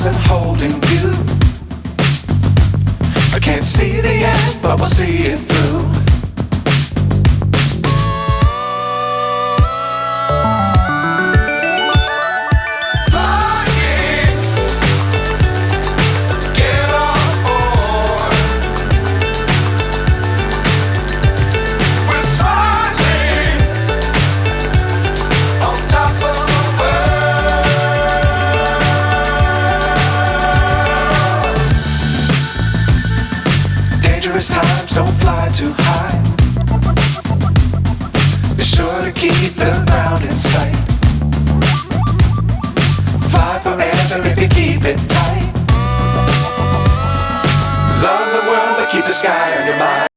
stars and holding you. I can't see the end, but we'll see it through. Times don't fly too high. Be sure to keep the ground in sight. Fly forever if you keep it tight. Love the world, but keep the sky on your mind.